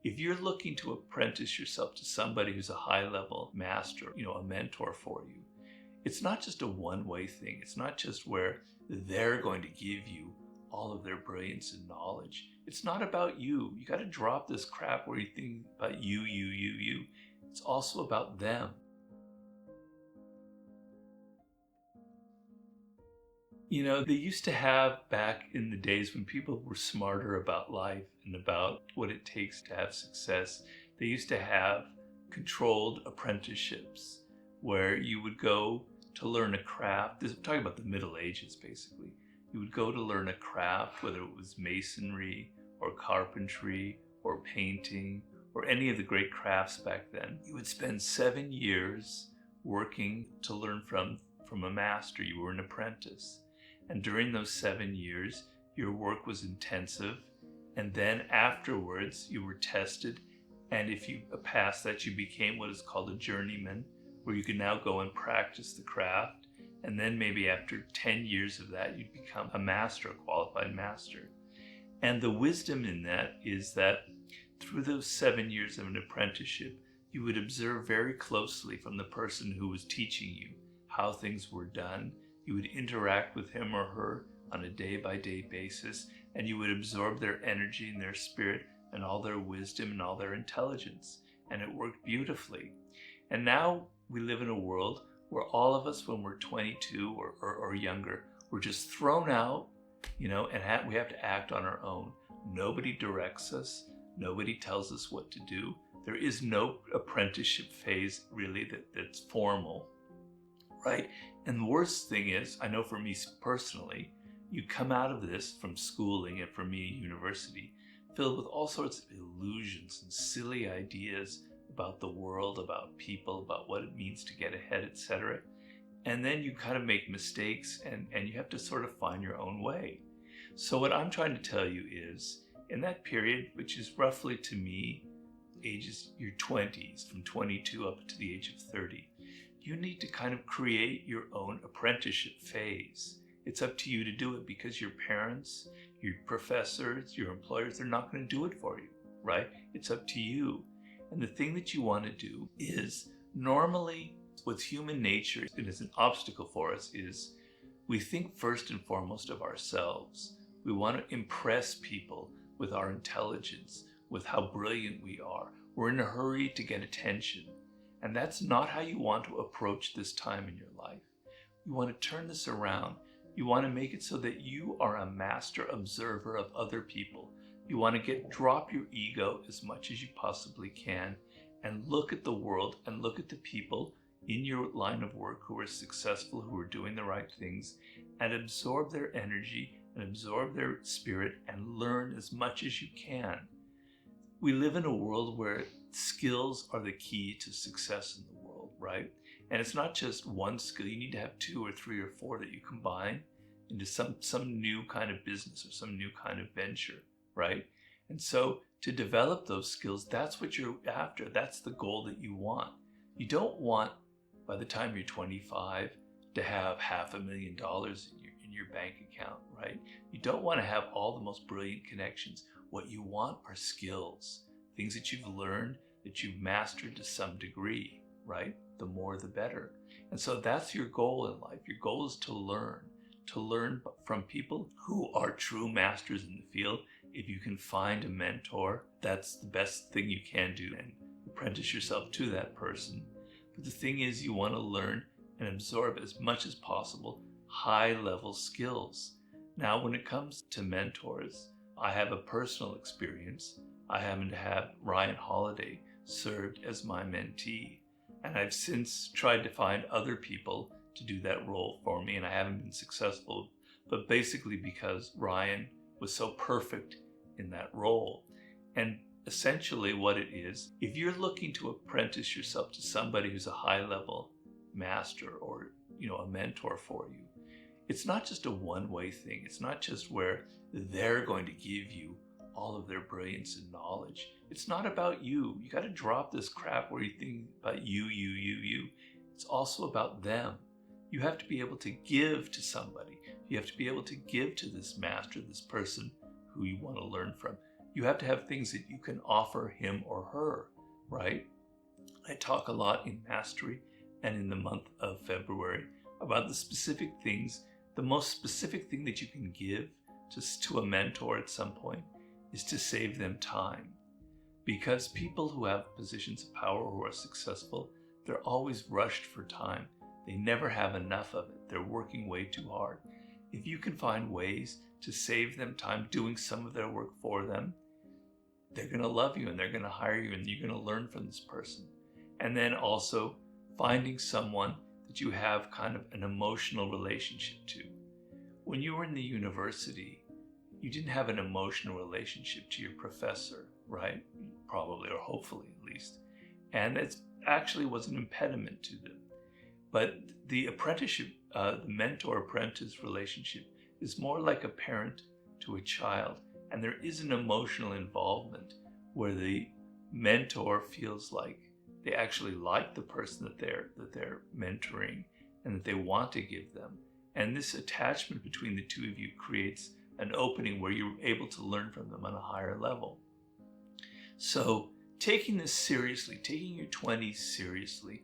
If you're looking to apprentice yourself to somebody who's a high-level master, a mentor for you, it's not just a one-way thing. It's not just where they're going to give you all of their brilliance and knowledge. It's not about you. You got to drop this crap where you think about you. It's also about them. They used to have, back in the days when people were smarter about life and about what it takes to have success, they used to have controlled apprenticeships where you would go to learn a craft. I'm talking about the Middle Ages, basically. You would go to learn a craft, whether it was masonry or carpentry or painting or any of the great crafts back then. You would spend 7 years working to learn from a master. You were an apprentice. And during those 7 years, your work was intensive. And then afterwards, you were tested. And if you passed that, you became what is called a journeyman, where you could now go and practice the craft. And then maybe after 10 years of that, you'd become a master, a qualified master. And the wisdom in that is that through those 7 years of an apprenticeship, you would observe very closely from the person who was teaching you how things were done. You would interact with him or her on a day-by-day basis, and you would absorb their energy and their spirit and all their wisdom and all their intelligence. And it worked beautifully. And now we live in a world where all of us, when we're 22 or younger, we're just thrown out, and we have to act on our own. Nobody directs us. Nobody tells us what to do. There is no apprenticeship phase really that's formal, right? And the worst thing is, I know for me personally, you come out of this from schooling and for me, university, filled with all sorts of illusions and silly ideas about the world, about people, about what it means to get ahead, etc. And then you kind of make mistakes and you have to sort of find your own way. So what I'm trying to tell you is, in that period, which is roughly to me, your 20s, from 22 up to the age of 30, you need to kind of create your own apprenticeship phase. It's up to you to do it because your parents, your professors, your employers, they're not going to do it for you, right? It's up to you. And the thing that you want to do is, normally what's human nature and is an obstacle for us is we think first and foremost of ourselves. We want to impress people with our intelligence, with how brilliant we are. We're in a hurry to get attention. And that's not how you want to approach this time in your life. You want to turn this around. You want to make it so that you are a master observer of other people. You want to drop your ego as much as you possibly can and look at the world and look at the people in your line of work who are successful, who are doing the right things, and absorb their energy and absorb their spirit and learn as much as you can. We live in a world where skills are the key to success in the world, right? And it's not just one skill. You need to have 2 or 3 or 4 that you combine into some new kind of business or some new kind of venture, right? And so to develop those skills, that's what you're after. That's the goal that you want. You don't want, by the time you're 25, to have $500,000 in your bank account, right? You don't want to have all the most brilliant connections. What you want are skills, things that you've learned, that you've mastered to some degree, right? The more, the better. And so that's your goal in life. Your goal is to learn from people who are true masters in the field. If you can find a mentor, that's the best thing you can do, and apprentice yourself to that person. But the thing is, you want to learn and absorb as much as possible high-level skills. Now, when it comes to mentors, I have a personal experience. I happen to have Ryan Holiday served as my mentee, and I've since tried to find other people to do that role for me, and I haven't been successful, but basically because Ryan was so perfect in that role. And essentially what it is, if you're looking to apprentice yourself to somebody who's a high-level master or a mentor for you, it's not just a one-way thing. It's not just where they're going to give you all of their brilliance and knowledge. It's not about you. You got to drop this crap where you think about you. It's also about them. You have to be able to give to somebody. You have to be able to give to this master, this person who you want to learn from. you have to have things that you can offer him or her, right? I talk a lot in Mastery and in the month of February about the specific things. The most specific thing that you can give to a mentor at some point is to save them time. Because people who have positions of power, who are successful, they're always rushed for time. They never have enough of it. They're working way too hard. If you can find ways to save them time doing some of their work for them, they're going to love you and they're going to hire you and you're going to learn from this person. And then also finding someone that you have kind of an emotional relationship to. When you were in the university, you didn't have an emotional relationship to your professor, right? Probably, or hopefully at least. And it actually was an impediment to them. But the apprenticeship, the mentor-apprentice relationship is more like a parent to a child. And there is an emotional involvement where the mentor feels like they actually like the person that they're mentoring and that they want to give them. And this attachment between the two of you creates an opening where you're able to learn from them on a higher level. So taking this seriously, taking your 20s seriously,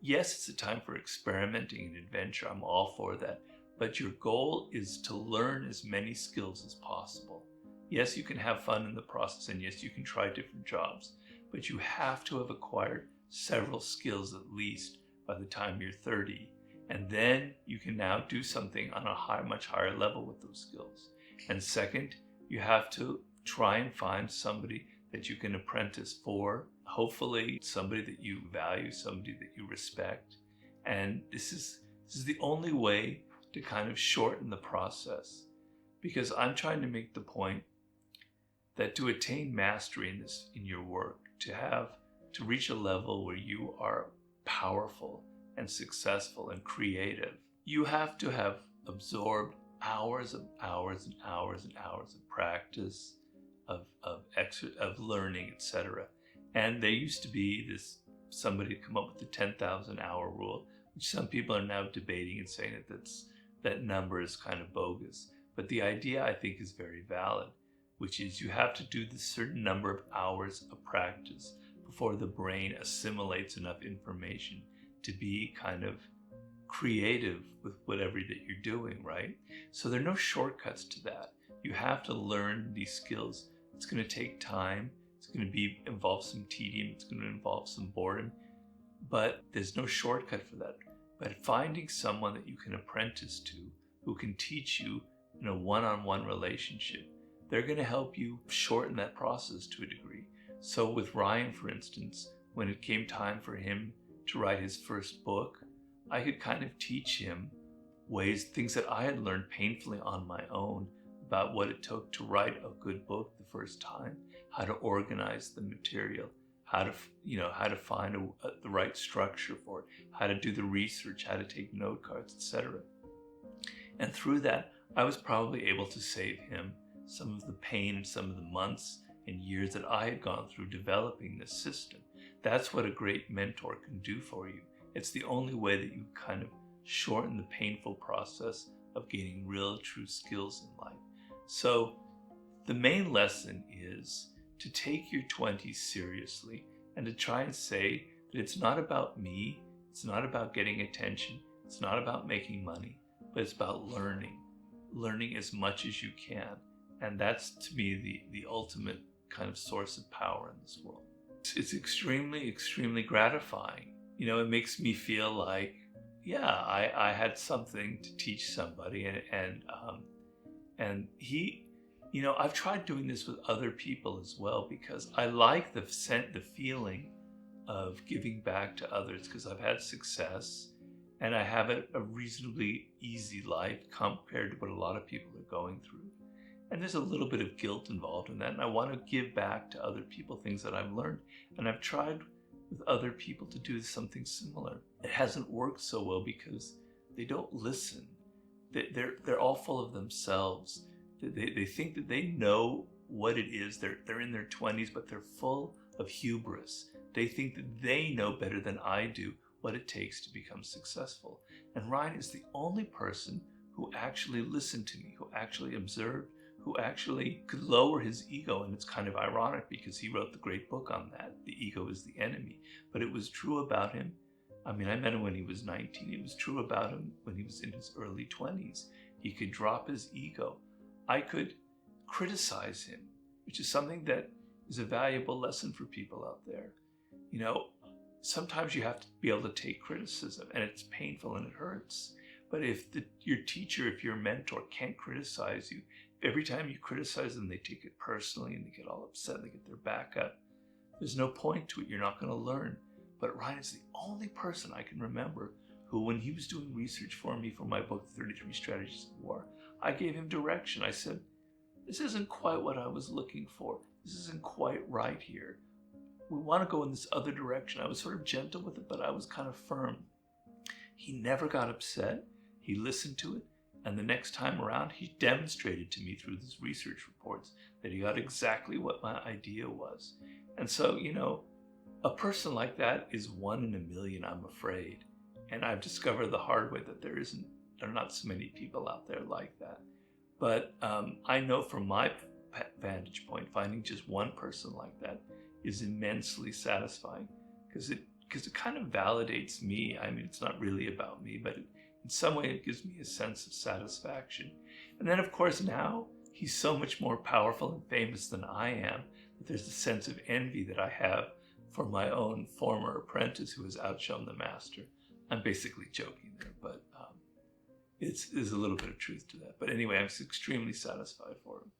yes, it's a time for experimenting and adventure. I'm all for that. But your goal is to learn as many skills as possible. Yes, you can have fun in the process, and yes, you can try different jobs, but you have to have acquired several skills at least by the time you're 30. And then you can now do something on a much higher level with those skills. And second, you have to try and find somebody that you can apprentice for, hopefully somebody that you value, somebody that you respect. And this is the only way to kind of shorten the process, because I'm trying to make the point that to attain mastery in your work, to reach a level where you are powerful and successful and creative, you have to have absorbed hours and hours and hours and hours of practice, of learning, etc. And there used to be somebody come up with the 10,000 hour rule, which some people are now debating and saying that number is kind of bogus. But the idea, I think, is very valid, which is you have to do this certain number of hours of practice before the brain assimilates enough information to be kind of creative with whatever that you're doing, right? So there are no shortcuts to that. You have to learn these skills. It's going to take time. It's going to involve some tedium. It's going to involve some boredom, but there's no shortcut for that. But finding someone that you can apprentice to, who can teach you in a one-on-one relationship, they're going to help you shorten that process to a degree. So with Ryan, for instance, when it came time for him to write his first book, I could kind of teach him things that I had learned painfully on my own about what it took to write a good book the first time, how to organize the material, how to find the right structure for it, how to do the research, how to take note cards, etc. And through that, I was probably able to save him some of the pain, some of the months and years that I had gone through developing this system. That's what a great mentor can do for you. It's the only way that you kind of shorten the painful process of gaining real, true skills in life. So the main lesson is to take your 20s seriously and to try and say that it's not about me, it's not about getting attention, it's not about making money, but it's about learning as much as you can. And that's, to me, the ultimate kind of source of power in this world. It's extremely, extremely gratifying. It makes me feel like, yeah, I had something to teach somebody, and he, I've tried doing this with other people as well, because I like the feeling of giving back to others, because I've had success and I have a reasonably easy life compared to what a lot of people are going through. And there's a little bit of guilt involved in that, and I want to give back to other people things that I've learned, and I've tried with other people to do something similar. It hasn't worked so well because they don't listen. They're all full of themselves. They think that they know what it is. They're in their 20s, but they're full of hubris. They think that they know better than I do what it takes to become successful. And Ryan is the only person who actually listened to me, who actually observed, who actually could lower his ego. And it's kind of ironic because he wrote the great book on that, The Ego is the Enemy. But it was true about him. I mean, I met him when he was 19. It was true about him when he was in his early 20s. He could drop his ego. I could criticize him, which is something that is a valuable lesson for people out there. You know, sometimes you have to be able to take criticism, and it's painful and it hurts. But if your teacher, if your mentor can't criticize you, every time you criticize them, they take it personally and they get all upset and they get their back up. There's no point to it. You're not going to learn. But Ryan is the only person I can remember who, when he was doing research for me for my book, 33 Strategies of War, I gave him direction. I said, this isn't quite what I was looking for. This isn't quite right here. We want to go in this other direction. I was sort of gentle with it, but I was kind of firm. He never got upset. He listened to it. And the next time around, he demonstrated to me through his research reports that he got exactly what my idea was. And so, you know, a person like that is 1 in a million, I'm afraid. And I've discovered the hard way that there are not so many people out there like that. But I know from my vantage point, finding just one person like that is immensely satisfying because it kind of validates me. I mean, it's not really about me, but in some way it gives me a sense of satisfaction. And then, of course, now he's so much more powerful and famous than I am that there's a sense of envy that I have for my own former apprentice who has outshone the master. I'm basically joking there, but there's a little bit of truth to that. But anyway, I'm extremely satisfied for him.